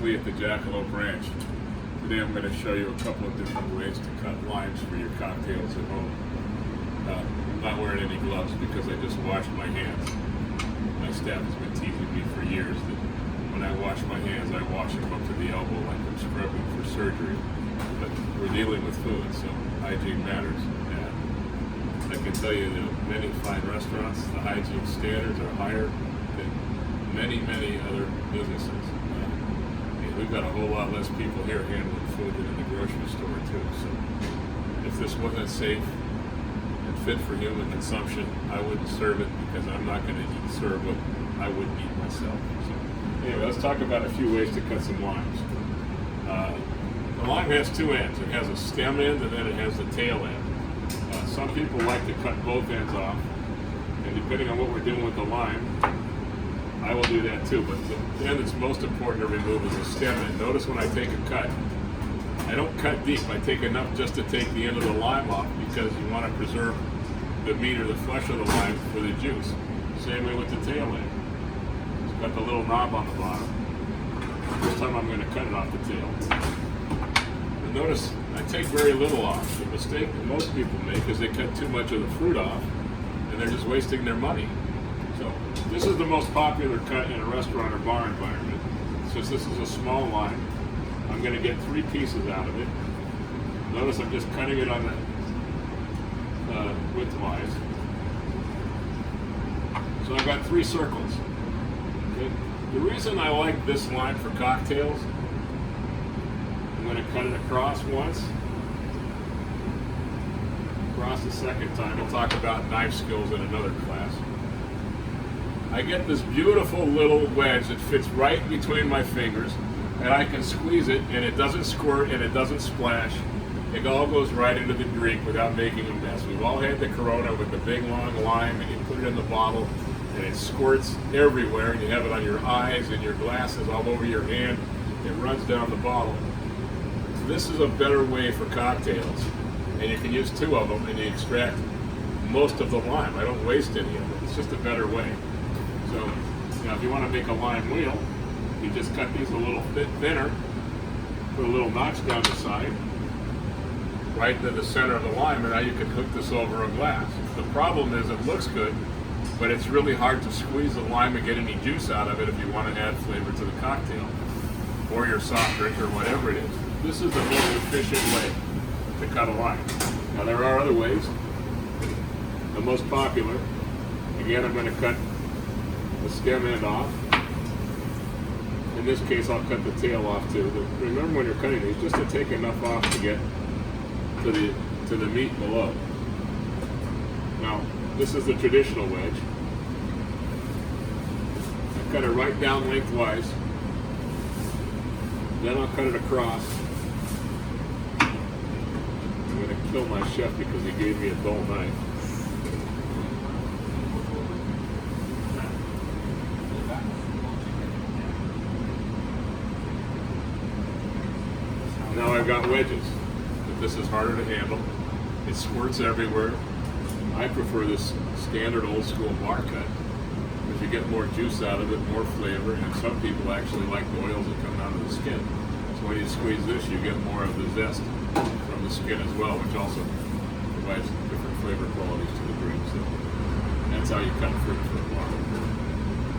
Lee at the Jackalope Ranch. Today I'm going to show you a couple of different ways to cut limes for your cocktails at home. I'm not wearing any gloves because I just washed my hands. My staff has been teasing me for years that when I wash my hands, I wash them up to the elbow like I'm scrubbing for surgery. But we're dealing with food, so hygiene matters. And I can tell you that many fine restaurants, the hygiene standards are higher than many other businesses. We've got a whole lot less people here handling food than in the grocery store too. So if this wasn't safe and fit for human consumption, I wouldn't serve it because I'm not going to serve what I wouldn't eat myself. So anyway, let's talk about a few ways to cut some limes. The lime has two ends. It has a stem end and then it has the tail end. Some people like to cut both ends off, and depending on what we're doing with the lime, I will do that too, but the end that's most important to remove is the stem end. Notice when I take a cut, I don't cut deep. I take enough just to take the end of the lime off because you want to preserve the meat or the flesh of the lime for the juice. Same way with the tail end. It's got the little knob on the bottom. This time I'm going to cut it off the tail. And notice I take very little off. The mistake that most people make is they cut too much of the fruit off and they're just wasting their money. So this is the most popular cut in a restaurant or bar environment. Since this is a small lime, I'm going to get 3 pieces out of it. Notice I'm just cutting it on the widthwise. So I've got 3 circles. Okay. The reason I like this lime for cocktails, I'm going to cut it across once, across the second time. We'll talk about knife skills in another class. I get this beautiful little wedge that fits right between my fingers, and I can squeeze it, and it doesn't squirt, and it doesn't splash. It all goes right into the drink without making a mess. We've all had the Corona with the big long lime, and you put it in the bottle, and it squirts everywhere, and you have it on your eyes and your glasses, all over your hand. It runs down the bottle. This is a better way for cocktails, and you can use 2 of them, and you extract most of the lime. I don't waste any of it. It's just a better way. So, now if you want to make a lime wheel, you just cut these a little bit thinner, put a little notch down the side, right into the center of the lime, and now you can hook this over a glass. The problem is it looks good, but it's really hard to squeeze the lime and get any juice out of it if you want to add flavor to the cocktail, or your soft drink, or whatever it is. This is the most efficient way to cut a lime. Now there are other ways. The most popular, again, I'm going to cut the stem end off. In this case, I'll cut the tail off too. But remember when you're cutting these, just to take enough off to get to the meat below. Now, this is the traditional wedge. I cut it right down lengthwise. Then I'll cut it across. I'm going to kill my chef because he gave me a dull knife. Now I've got wedges, but this is harder to handle. It squirts everywhere. I prefer this standard old school bar cut because you get more juice out of it, more flavor, and some people actually like the oils that come out of the skin. So when you squeeze this, you get more of the zest from the skin as well, which also provides different flavor qualities to the drink. So that's how you cut fruit for a bar.